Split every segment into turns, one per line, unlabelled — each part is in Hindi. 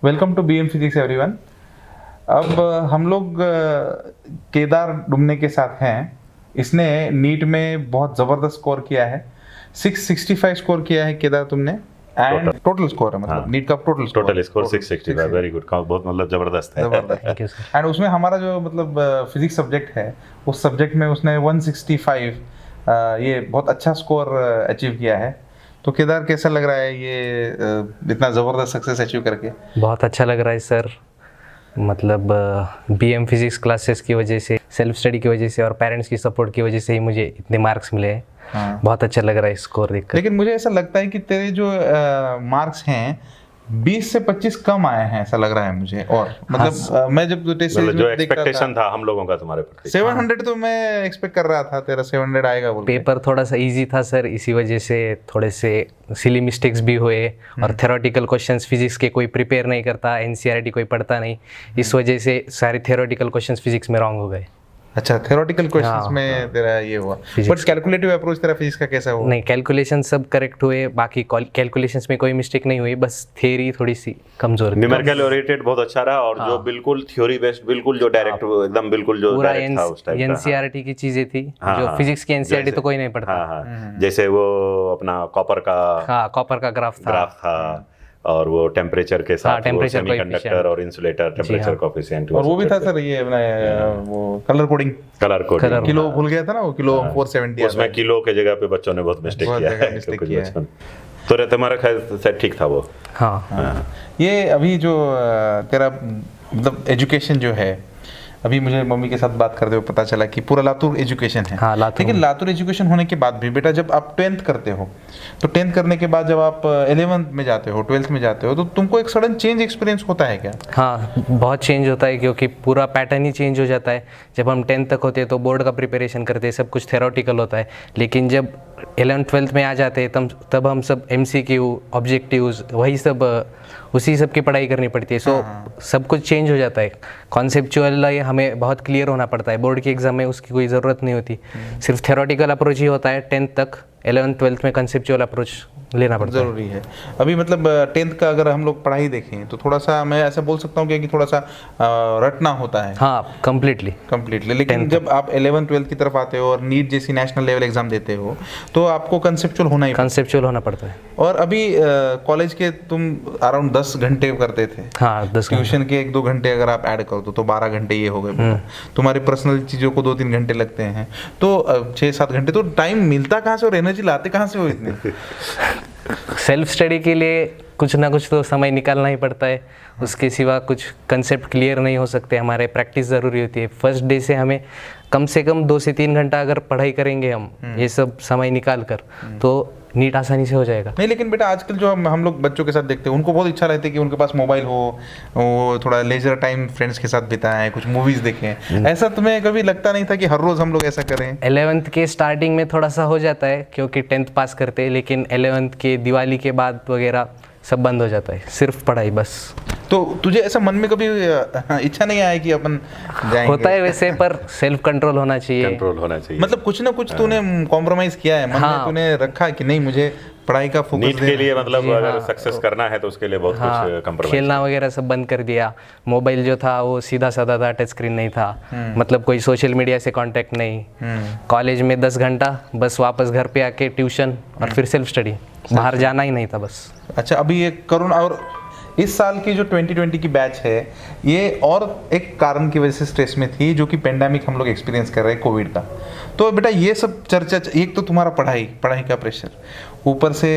Welcome to BM physics everyone. अब हम लोग केदार डुमने के साथ हैं। इसने नीट में बहुत ज़बरदस्त स्कोर किया है, 665 स्कोर किया है केदार तुमने, एंड टोटल स्कोर है, मतलब नीट का टोटल
स्कोर 665, वेरी गुड, बहुत मतलब जबरदस्त है।
Thank you sir. एंड उसमें हमारा जो मतलब फिजिक्स सब्जेक्ट है, उस सब्जेक्ट में उसने 165 ये बहुत अच्छा स्कोर अचीव किया है। तो केदार, कैसा लग रहा है ये इतना ज़बरदस्त सक्सेस अचीव करके?
बहुत अच्छा लग रहा है सर। मतलब बीएम फिजिक्स क्लासेस की वजह से, सेल्फ स्टडी की वजह से और पेरेंट्स की सपोर्ट की वजह से ही मुझे इतने मार्क्स मिले हैं।
हाँ।
बहुत अच्छा लग रहा है स्कोर देखकर।
लेकिन मुझे ऐसा लगता है कि तेरे जो मार्क्स हैं 20 से 25 कम आए हैं, ऐसा लग रहा है मुझे। और मतलब मैं जब टेस्ट सीरीज
जो
में देख रहा
एक्सपेक्टेशन था हम लोगों का तुम्हारे प्रति,
700 तो मैं एक्सपेक्ट कर रहा था तेरा 700 आएगा बोल के।
पेपर थोड़ा सा इजी था सर, इसी वजह से थोड़े से सिली मिस्टेक्स भी हुए। और थ्योरेटिकल क्वेश्चंस फिजिक्स के कोई प्रिपेयर नहीं करता, एनसीईआरटी कोई पढ़ता नहीं, इस वजह से सारे थ्योरेटिकल क्वेश्चंस फिजिक्स में रॉन्ग हो गए।
अच्छा, थ्योरेटिकल क्वेश्चंस में तेरा ये हुआ, बट कैलकुलेटिव अप्रोच तेरा फिजिक्स का कैसा हुआ?
नहीं, कैलकुलेशन सब करेक्ट हुए, बाकी कैलकुलेशंस में कोई मिस्टेक नहीं हुई, बस थियरी थोड़ी सी कमजोर थी।
न्यूमेरिकल ओरिएंटेड बहुत अच्छा रहा, और जो बिल्कुल थ्योरी बेस्ड, बिल्कुल जो डायरेक्ट एकदम बिल्कुल जो
पूरा
डायरेक्ट था उस टाइप का।
एनसीईआरटी की चीजें थी, जो फिजिक्स की एनसीईआरटी तो कोई नहीं पढ़ता।
हाँ, जैसे वो अपना कॉपर का
ग्राफ
था, और वो टेम्परेचर के साथ
टेम्परेचर
सेमीकंडक्टर और इंसुलेटर टेम्परेचर कोएफिशिएंट,
और वो भी था सर ये अपना वो कलर कोडिंग किलो भूल गया था ना, वो किलो 470
उसमें किलो के जगह पे बच्चों ने बहुत मिस्टेक किया है। तो तुम्हारा खैर ठीक था वो।
हाँ।
ये अभी जो तेरा मतलब एजुकेशन जो है, अभी मुझे मम्मी के साथ बात करते हुए पता चला कि पूरा लातूर एजुकेशन है।
हाँ, लातूर।
लेकिन लातूर एजुकेशन होने के बाद भी बेटा, जब आप 10th करते हो, तो 10th करने के बाद जब आप 11th में जाते हो, 12th में जाते हो, तो तुमको एक सडन चेंज एक्सपीरियंस होता है क्या?
हाँ, बहुत चेंज होता है, क्योंकि पूरा पैटर्न ही चेंज हो जाता है। जब हम 10th तक होते हैं तो बोर्ड का प्रिपरेशन करते हैं, सब कुछ थ्योरेटिकल होता है। लेकिन जब 11th 12th में आ जाते हैं तब हम सब MCQ, ऑब्जेक्टिव्स, वही सब उसी सब की पढ़ाई करनी पड़ती है। सो सब कुछ चेंज हो जाता है। कॉन्सेप्चुअल हमें बहुत क्लियर होना पड़ता है। बोर्ड की एग्जाम में उसकी कोई ज़रूरत नहीं होती, सिर्फ थ्योरेटिकल अप्रोच ही होता है 10th तक। 11th 12th में कंसेप्चुअल अप्रोच लेना पड़ता है,
जरूरी है। अभी मतलब 10th का अगर हम लोग पढ़ाई देखें तो थोड़ा सा, मैं ऐसा बोल सकता हूँ कि थोड़ा सा रटना होता है।
हाँ, कम्प्लीटली।
लेकिन जब आप 11th 12th की तरफ आते हो और नीट जैसी नेशनल लेवल एग्जाम देते हो, तो आपको कंसेप्चुअल होना
पड़ता है।
और अभी कॉलेज के तुम अराउंड 10 घंटे करते थे।
हाँ, 10
ट्यूशन के 1-2 घंटे अगर आप ऐड कर दो तो 12 घंटे ये हो गए। तुम्हारी पर्सनल चीज़ों को 2-3 घंटे लगते हैं, तो 6-7 घंटे। तो टाइम मिलता कहाँ से और एनर्जी लाते कहाँ से हो इतने?
सेल्फ स्टडी के लिए कुछ ना कुछ तो समय निकालना ही पड़ता है। उसके सिवा कुछ कंसेप्ट क्लियर नहीं हो सकते, हमारे प्रैक्टिस ज़रूरी होती है। फर्स्ट डे से हमें कम से कम 2 से 3 घंटा अगर पढ़ाई करेंगे हम ये सब समय निकाल कर, तो नीट आसानी से हो जाएगा।
नहीं, लेकिन बेटा आजकल जो हम लोग बच्चों के साथ देखते हैं, उनको बहुत इच्छा रहती है कि उनके पास मोबाइल हो, वो थोड़ा लेजर टाइम फ्रेंड्स के साथ बिताएं, कुछ मूवीज़ देखें। ऐसा तुम्हें कभी लगता नहीं था कि हर रोज़ हम लोग ऐसा करें?
11th के स्टार्टिंग में थोड़ा सा हो जाता है, क्योंकि 10th पास करते हैं, लेकिन 11th के दिवाली के बाद वगैरह सब बंद हो जाता है, सिर्फ पढ़ाई बस।
तो तुझे ऐसा मन में कभी इच्छा नहीं आया कि अपन जाएंगे?
होता है वैसे, पर सेल्फ कंट्रोल होना चाहिए।
मतलब कुछ ना कुछ तूने कॉम्प्रोमाइज किया है मन में, तूने रखा कि नहीं मुझे पढ़ाई का फोकस
नीट के लिए, मतलब अगर सक्सेस करना है तो उसके लिए बहुत कुछ कंप्रोमाइज।
खेलना वगैरह सब बंद कर दिया। मोबाइल जो था वो सीधा साधा था, टच स्क्रीन नहीं था, मतलब कोई सोशल मीडिया से कांटेक्ट नहीं। कॉलेज में 10 घंटा, बस वापस घर पे आके ट्यूशन और फिर सेल्फ स्टडी, बाहर जाना ही नहीं था बस। अच्छा,
अभी ये कोरोना और इस साल की जो 2020 की बैच है, ये और एक कारण की वजह से स्ट्रेस में थी, जो कि पेंडेमिक हम लोग एक्सपीरियंस कर रहे हैं, कोविड का। तो बेटा ये सब चर्चा, एक तो तुम्हारा पढ़ाई का प्रेशर, ऊपर से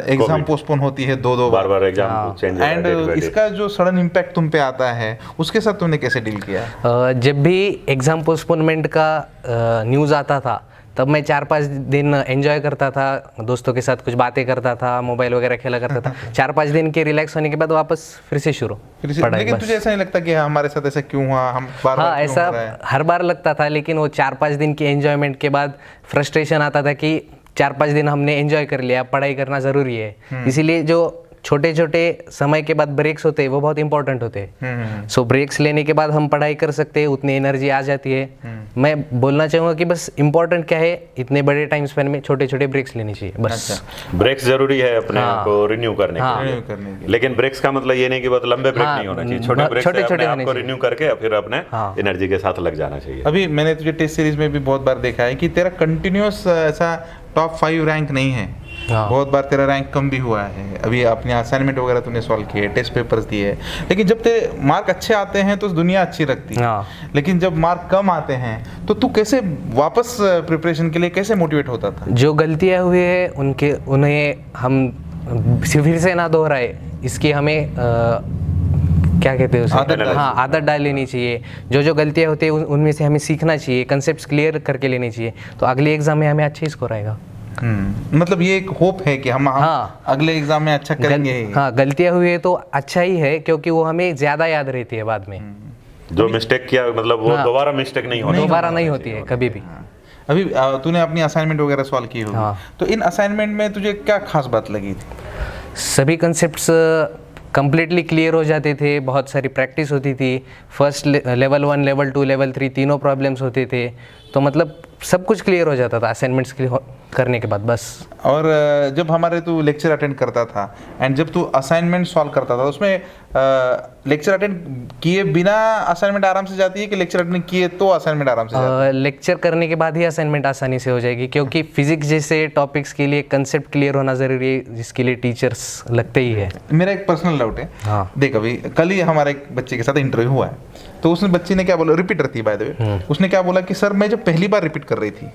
एग्जाम पोस्टपोन होती है 2-2
बार एग्जाम चेंज,
एंड इसका जो सडन इम्पैक्ट तुम पे आता है, उसके साथ तुमने कैसे डील किया?
जब भी एग्जाम पोस्टपोनमेंट का न्यूज़ आता था, तब मैं 4-5 दिन एंजॉय करता था, दोस्तों के साथ कुछ बातें करता था, मोबाइल वगैरह खेला करता था। 4-5 दिन के रिलैक्स होने के बाद वापस फिर से शुरू पढ़ाई।
लेकिन तुझे ऐसा नहीं लगता कि हमारे साथ ऐसा क्यों हुआ, हम
हाँ, ऐसा हर बार लगता था, लेकिन वो 4-5 दिन के एंजॉयमेंट के बाद फ्रस्ट्रेशन आता था कि 4-5 दिन हमने एंजॉय कर लिया, पढ़ाई करना ज़रूरी है। इसीलिए जो छोटे छोटे समय के बाद ब्रेक्स होते हैं वो बहुत इंपॉर्टेंट होते हैं। सो ब्रेक्स लेने के बाद हम पढ़ाई कर सकते हैं, उतनी एनर्जी आ जाती है। मैं बोलना चाहूँगा कि बस इंपॉर्टेंट क्या है, इतने बड़े टाइम स्पेन में छोटे छोटे ब्रेक्स लेनी चाहिए बस।
ब्रेक्स जरूरी है अपने
हाँ।
को रिन्यू करने के लिए,
रिन्यू करने के लिए।
लेकिन ब्रेक्स का मतलब ये नहीं कि बहुत लंबे ब्रेक
हाँ,
नहीं होना चाहिए, छोटे ब्रेक से
छोटे-छोटे
अपने आप
होने
को
चाहिए।
रिन्यू करके फिर अपने
हाँ।
एनर्जी के साथ लग जाना चाहिए।
अभी मैंने तुझे टेस्ट सीरीज में भी बहुत बार देखा है कि तेरा कंटिन्यूस ऐसा टॉप 5 रैंक नहीं है।
हाँ।
बहुत बार तेरा रैंक कम भी हुआ है। अभी अपने असाइनमेंट वगैरह तूने सॉल्व किए, टेस्ट पेपर्स दिए, लेकिन जब तेरे मार्क अच्छे आते हैं तो दुनिया अच्छी लगती है।
हाँ।
लेकिन जब मार्क कम आते हैं तो तू कैसे वापस प्रिपरेशन के लिए कैसे मोटिवेट होता था?
जो गलतियाँ हुई है उन्हें हम फिर से ना दोहराए, इसकी हमें क्या कहते हैं उसे, हाँ आदत डाल लेनी चाहिए। जो गलतियाँ होती है उनमें से हमें सीखना चाहिए, कंसेप्ट क्लियर करके लेने चाहिए, तो अगले एग्जाम में हमें अच्छे स्कोर आएगा।
मतलब ये एक होप है कि हम
हाँ।
अगले एग्जाम में अच्छा करेंगे।
हाँ, गलतियाँ हुई है तो अच्छा ही है, क्योंकि वो हमें ज़्यादा याद रहती है बाद में।
जो मिस्टेक किया मतलब वो
हाँ।
दोबारा मिस्टेक नहीं होना,
दोबारा नहीं होती है कभी भी।
अभी तूने अपनी असाइनमेंट वगैरह सॉल्व की होगी,
हाँ।
तो इन असाइनमेंट में तुझे क्या खास बात लगी थी?
सभी कंसेप्ट्स कंप्लीटली क्लियर हो जाते थे, बहुत सारी प्रैक्टिस होती थी। फर्स्ट लेवल 1, लेवल 2, लेवल 3 तीनों प्रॉब्लम्स होते थे, तो मतलब सब कुछ क्लियर हो जाता था असाइनमेंट्स करने के बाद बस।
और जब हमारे तू लेक्चर अटेंड करता था एंड जब तू असाइनमेंट सॉल्व करता था, उसमें लेक्चर अटेंड किए बिना असाइनमेंट आराम से जाती है कि लेक्चर अटेंड किए तो असाइनमेंट आराम से जाती है?
लेक्चर करने के बाद ही असाइनमेंट आसानी से हो जाएगी, क्योंकि फिजिक्स जैसे टॉपिक्स के लिए कंसेप्ट क्लियर होना ज़रूरी है, जिसके लिए टीचर्स लगते ही है।
मेरा एक पर्सनल डाउट है।
हाँ।
देख, अभी कल ही हमारे एक बच्चे के साथ इंटरव्यू हुआ है, तो उसने बच्ची ने क्या बोला, रिपीटर थी बाय द वे, उसने क्या बोला कि सर मैं जब पहली बार रिपीट कर रही थी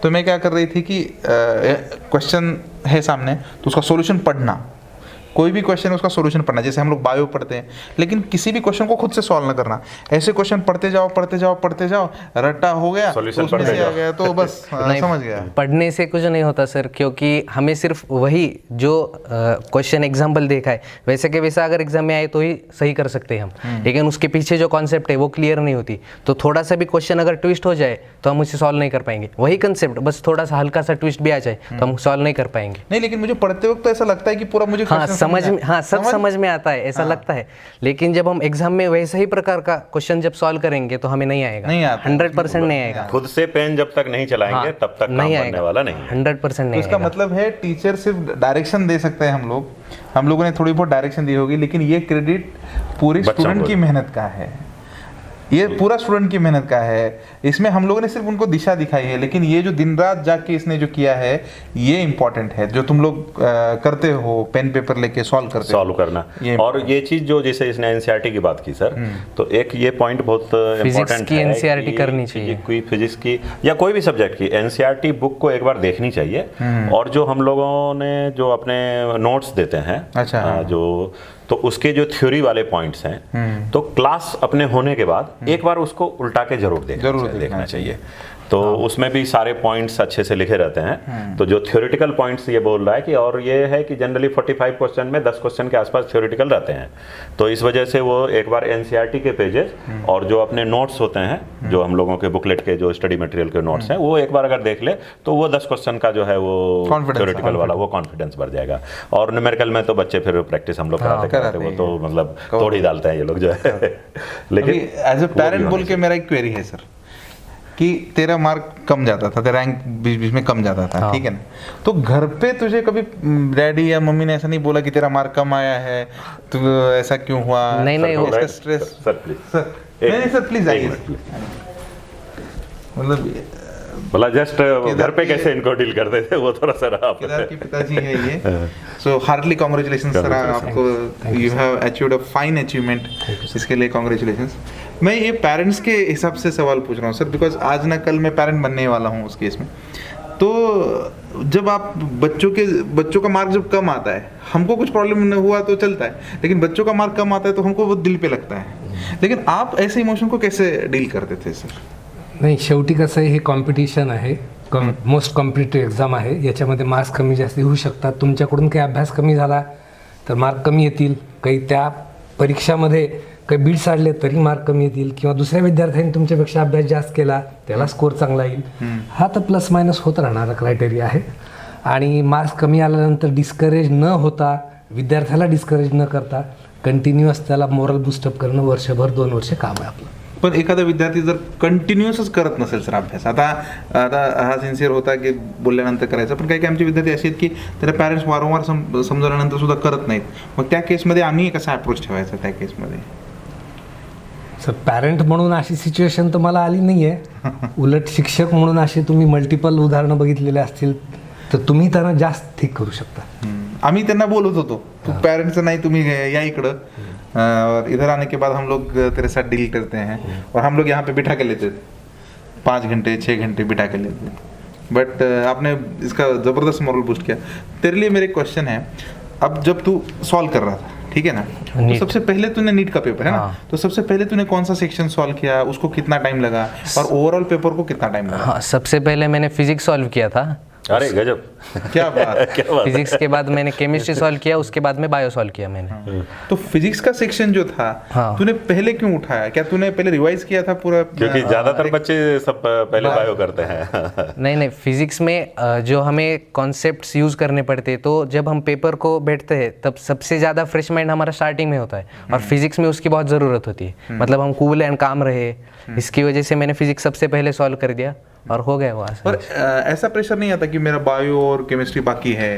तो मैं क्या कर रही थी कि क्वेश्चन है सामने तो उसका सॉल्यूशन पढ़ना, कोई भी क्वेश्चन है उसका सॉल्यूशन पढ़ना, जैसे हम लोग बायो पढ़ते हैं, लेकिन किसी भी क्वेश्चन को खुद से सॉल्व ना करना। ऐसे क्वेश्चन पढ़ते जाओ पढ़ते जाओ पढ़ते जाओ, रट्टा हो गया तो
Solution
उसमें
पढ़ते
से आ
जाओ।
गया तो बस
नहीं,
समझ गया।
पढ़ने से कुछ नहीं होता सर, क्योंकि हमें सिर्फ वही जो क्वेश्चन एग्जाम्पल देखा है वैसे के वैसा अगर एग्जाम में आए तो ही सही कर सकते हैं हम, लेकिन उसके पीछे जो कॉन्सेप्ट है वो क्लियर नहीं होती, तो थोड़ा सा भी क्वेश्चन अगर ट्विस्ट हो जाए तो हम उसे सॉल्व नहीं कर पाएंगे। वही कंसेप्ट बस थोड़ा सा हल्का सा ट्विस्ट भी आ जाए तो हम सॉल्व नहीं कर पाएंगे।
नहीं, लेकिन मुझे पढ़ते वक्त तो ऐसा लगता है कि पूरा मुझे
हाँ,
question
समझ में, हाँ सब
समझ-
समझ में आता है, ऐसा लगता है, लेकिन जब हम एग्जाम में वैसे ही प्रकार का क्वेश्चन जब सॉल्व करेंगे तो हमें नहीं आएगा,
नहीं आता।
100% नहीं आएगा।
खुद से पेन जब तक नहीं चलाएंगे
हाँ,
तब तक काम
नहीं
बनने
आएगा,
वाला नहीं है।
100%
तो
नहीं
इसका
आएगा।
मतलब है टीचर सिर्फ डायरेक्शन दे सकते हैं, हम लोगों ने थोड़ी बहुत डायरेक्शन दी होगी, लेकिन ये क्रेडिट पूरी
बच्चों
स्टूडेंट
को
की मेहनत का है, ये पूरा स्टूडेंट की मेहनत का है। इसमें हम लोगों ने सिर्फ उनको दिशा दिखाई है, लेकिन ये जो दिन रात जाके इसने जो किया है ये इम्पोर्टेंट है, जो तुम लोग करते हो पेन पेपर लेके सॉल्व करते
सॉल्व करना। और ये चीज जो जैसे इसने एनसीईआरटी की बात की सर, तो एक ये पॉइंट बहुत इम्पोर्टेंट
की
है
NCERT
कि
करनी चाहिए।
कोई फिजिक्स की या कोई भी सब्जेक्ट की एनसीईआरटी बुक को एक बार देखनी चाहिए। और जो हम लोगों ने जो अपने नोट्स देते हैं,
अच्छा।
जो तो उसके जो थ्योरी वाले पॉइंट्स हैं, तो क्लास अपने होने के बाद एक बार उसको उल्टा के जरूर देखना चाहिए। तो उसमें भी सारे पॉइंट्स अच्छे से लिखे रहते हैं। तो जो थ्योरेटिकल पॉइंट्स ये बोल रहा है कि, और ये है कि जनरली 45 क्वेश्चन में 10 क्वेश्चन के आसपास थ्योरेटिकल रहते हैं, तो इस वजह से वो एक बार एनसीईआरटी के पेजेस और जो अपने नोट्स होते हैं, जो हम लोगों के बुकलेट के जो स्टडी मटेरियल के नोट्स हैं, वो एक बार अगर देख ले तो वो 10 क्वेश्चन का जो है वो थ्योरेटिकल वाला वो कॉन्फिडेंस बढ़ जाएगा। और न्यूमेरिकल में तो बच्चे फिर प्रैक्टिस हम लोग कराते वो तो मतलब तोड़ ही डालते हैं ये लोग जो है। लेकिन
एज ए पेरेंट बोल के मेरा एक क्वेरी है सर, कि तेरा मार्क कम जाता था, तेरा रैंक बीच बीच में कम जाता था, ठीक है ना, तो घर पे तुझे कभी डैडी या मम्मी ने ऐसा नहीं बोला कि तेरा मार्क कम आया है तो ऐसा क्यों हुआ?
नहीं, वो
इसका स्ट्रेस
सर प्लीज
सर, नहीं सर प्लीज आइए, मतलब
जस्ट घर पे कैसे इनको डील करते थे वो थोड़ा सा आप
केदार के पिताजी है ये। सो हार्टली कांग्रेचुलेशन सर, आपको you have achieved a fine achievement, इसके लिए कांग्रेचुलेशंस। मैं ये पेरेंट्स के हिसाब से सवाल पूछ रहा हूँ सर, बिकॉज आज ना कल मैं पेरेंट बनने वाला हूँ उस केस में। तो जब आप बच्चों का मार्क जब कम आता है, हमको कुछ प्रॉब्लम नहीं हुआ तो चलता है, लेकिन बच्चों का मार्क कम आता है तो हमको वो दिल पे लगता है। लेकिन आप ऐसे इमोशन को कैसे डील करते थे सर?
नाही, शेवटी कसं आहे, हे कॉम्पिटिशन आहे, मोस्ट कॉम्पिटिटिव्ह एक्झाम आहे, याच्यामध्ये मार्क्स कमी जास्त होऊ शकतात. तुमच्याकडून काही अभ्यास कमी झाला तर मार्क कमी येतील, काही त्या परीक्षामध्ये काही बीट्स आडले तरी मार्क कमी येतील, किंवा दुसऱ्या विद्यार्थ्यांनी तुमच्यापेक्षा अभ्यास जास्त केला त्याला स्कोर चांगला येईल. हा तर प्लस मायनस होत राहणारा क्रायटेरिया आहे. आणि मार्क्स कमी आल्यानंतर डिस्करेज न होता विद्यार्थ्याला डिस्करेज न करता कंटिन्युअस त्याला मोरल बुस्टअप करणं वर्षभर 2 वर्ष काम आहे आपलं.
पण एखादा विद्यार्थी जर कंटिन्युअसच करत नसेल सर अभ्यास, आता हा सिन्सिअर होता की बोलल्यानंतर करायचं, पण काही काही आमचे विद्यार्थी असे आहेत की त्याला पॅरेंट्स वारंवार समजवल्यानंतर सुद्धा करत नाहीत, मग त्या केसमध्ये आम्ही कसा अप्रोच ठेवायचा त्या केसमध्ये?
सर पॅरेंट म्हणून अशी सिच्युएशन तर मला आली नाही आहे. उलट शिक्षक म्हणून असे तुम्ही मल्टिपल उदाहरणं बघितलेले असतील तर तुम्ही त्यांना जास्त ठीक करू शकता.
आम्ही त्यांना बोलत होतो, तू पेरेंट्स नहीं, तुम्ही या इकडं, और इधर आने के बाद हम लोग तेरे साथ डील करते हैं, और हम लोग यहाँ पे बिठा के लेते थे 5 घंटे 6 घंटे बिठा के लेते थे. बट आपने इसका ज़बरदस्त मॉरल बूस्ट किया. तेरे लिए मेरे क्वेश्चन है, अब जब तू सॉल्व कर रहा था, ठीक है ना, तो सबसे पहले तूने नीट का पेपर है ना, तो सबसे पहले तूने कौन सा सेक्शन सॉल्व किया, उसको कितना टाइम लगा, और ओवरऑल पेपर को कितना टाइम लगा?
हाँ, सबसे पहले मैंने फिजिक्स सॉल्व किया था.
अरे गजब,
क्या बात.
क्या बात.
फिजिक्स के बाद मैंने केमिस्ट्री सॉल्व किया, उसके बाद में बायो सॉल्व किया मैंने.
तो फिजिक्स का सेक्शन जो था,
हाँ.
तूने पहले क्यों उठाया? क्या तूने पहले रिवाइज किया था पूरा?
क्योंकि ज्यादातर बच्चे सब पहले बायो करते हैं.
नहीं, फिजिक्स में जो हमें कॉन्सेप्ट्स यूज़ करने पड़ते हैं, तो जब हम पेपर को बैठते हैं तब सबसे ज़्यादा फ्रेश माइंड हमारा स्टार्टिंग में होता है, और फिजिक्स में उसकी बहुत ज़रूरत होती है. मतलब हम कूल एंड काम रहे, इसकी वजह से मैंने फिजिक्स सबसे पहले सॉल्व कर दिया और हो गया वहाँ से.
और ऐसा प्रेशर नहीं आता कि मेरा बायो और केमिस्ट्री बाकी है?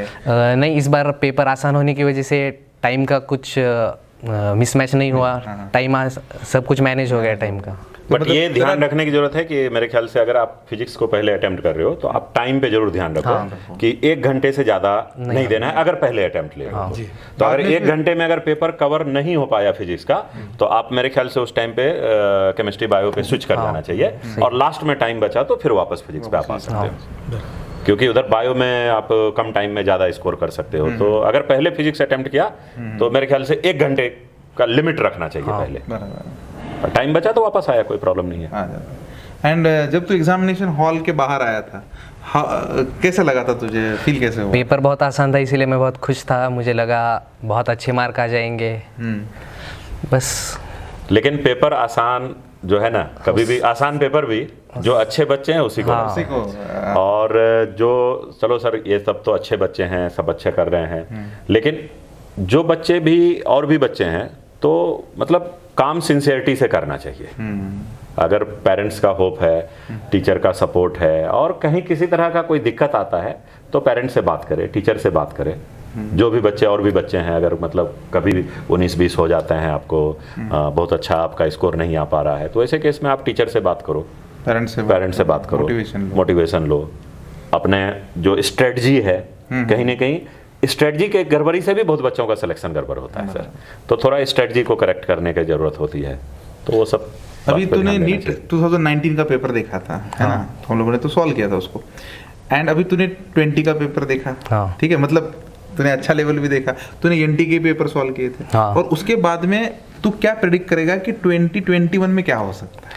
नहीं, इस बार पेपर आसान होने की वजह से टाइम का कुछ मिसमैच नहीं हुआ. टाइम सब कुछ मैनेज हो गया टाइम का.
बट ये ध्यान रखने की जरूरत है कि मेरे ख्याल से अगर आप फिजिक्स को पहले अटेम्प्ट कर रहे हो तो आप टाइम पे जरूर ध्यान रखो कि 1 घंटे से ज़्यादा नहीं देना है अगर पहले अटेम्प्ट ले रहे हो. तो अगर 1 घंटे में अगर पेपर कवर नहीं हो पाया फिजिक्स का, तो आप मेरे ख्याल से उस टाइम पे केमिस्ट्री बायो पे स्विच कर जाना चाहिए, और लास्ट में टाइम बचा तो फिर वापस फिजिक्स पे आप आ सकते हो, क्योंकि उधर बायो में आप कम टाइम में ज़्यादा स्कोर कर सकते हो. तो अगर पहले फिजिक्स अटेम्प्ट किया तो मेरे ख्याल से 1 घंटे का लिमिट रखना चाहिए पहले. टाइम बचा तो वापस आया, कोई प्रॉब्लम नहीं है.
एंड जब तू एग्जामिनेशन हॉल के बाहर आया था, कैसा लगा था तुझे, फील कैसे हुआ?
पेपर बहुत आसान था, इसीलिए मैं बहुत खुश था. मुझे लगा बहुत अच्छे मार्क आ जाएंगे, बस.
लेकिन पेपर आसान जो है ना, कभी भी आसान पेपर भी जो अच्छे बच्चे हैं उसी को, और जो चलो सर ये सब तो अच्छे बच्चे हैं, सब अच्छे कर रहे हैं, लेकिन जो बच्चे भी और भी बच्चे हैं तो मतलब काम सिंसियरिटी से करना चाहिए. अगर पेरेंट्स का होप है, टीचर का सपोर्ट है, और कहीं किसी तरह का कोई दिक्कत आता है तो पेरेंट्स से बात करें, टीचर से बात करें. जो भी बच्चे और भी बच्चे हैं, अगर मतलब कभी 19-20 हो जाते हैं, आपको बहुत अच्छा आपका स्कोर नहीं आ पा रहा है, तो ऐसे केस में आप टीचर से बात करो, पेरेंट्स से बात करो, मोटिवेशन लो. अपने जो स्ट्रेटजी है, कहीं ना कहीं स्ट्रेटजी के गड़बड़ी से भी बहुत बच्चों का सिलेक्शन गड़बड़ होता है सर. तो थोड़ा स्ट्रेटजी को करेक्ट करने की जरूरत होती है. तो वो सब
अभी तूने नीट 2019 का पेपर देखा था, है ना, हम लोगों ने तो सॉल्व किया था उसको, एंड अभी तूने 20 का पेपर देखा, ठीक है, मतलब तूने अच्छा लेवल भी देखा, तूने एनटी के पेपर सॉल्व किए थे, और उसके बाद में तू क्या प्रेडिक्ट करेगा कि 2021 में क्या हो सकता है?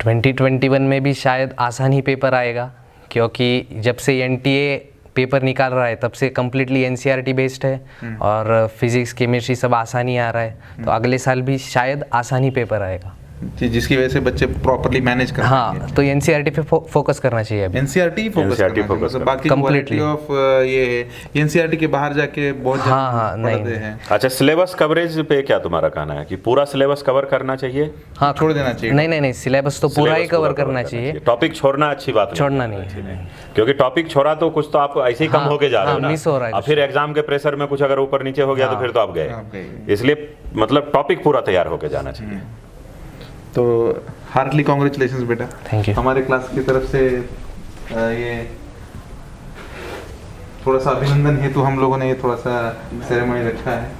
2021 में भी शायद आसान ही पेपर आएगा, क्योंकि जब से एनटीए पेपर निकाल रहा है तब से कम्प्लीटली एनसीईआरटी बेस्ड है, और फिजिक्स केमिस्ट्री सब आसानी आ रहा है. तो अगले साल भी शायद आसानी पेपर आएगा,
जिसकी वजह से बच्चे प्रॉपर्ली मैनेज कर.
हाँ, तो एनसीईआरटी पे फोकस करना चाहिए अभी.
एनसीईआरटी फोकस करना, बाकी क्वालिटी ऑफ ये एनसीईआरटी के बाहर जाके बहुत
हाँ, नहीं
हैं.
अच्छा, सिलेबस कवरेज पे क्या तुम्हारा कहना है कि पूरा सिलेबस कवर करना चाहिए?
हाँ,
छोड़ देना चाहिए?
नहीं, सिलेबस तो पूरा ही कवर करना चाहिए.
टॉपिक छोड़ना अच्छी बात
छोड़ना नहीं,
क्योंकि टॉपिक छोड़ा तो कुछ तो आप ऐसे ही कम होके जा रहे हो ना,
मिस हो रहा है.
फिर एग्जाम के प्रेशर में कुछ अगर ऊपर नीचे हो गया तो फिर तो आप गए. इसलिए मतलब टॉपिक पूरा तैयार होके जाना चाहिए.
तो हार्टली कॉन्ग्रेचुलेशंस बेटा,
थैंक यू.
हमारे क्लास की तरफ से ये थोड़ा सा अभिनंदन हेतु हम लोगों ने ये थोड़ा सा सेरेमनी रखा है.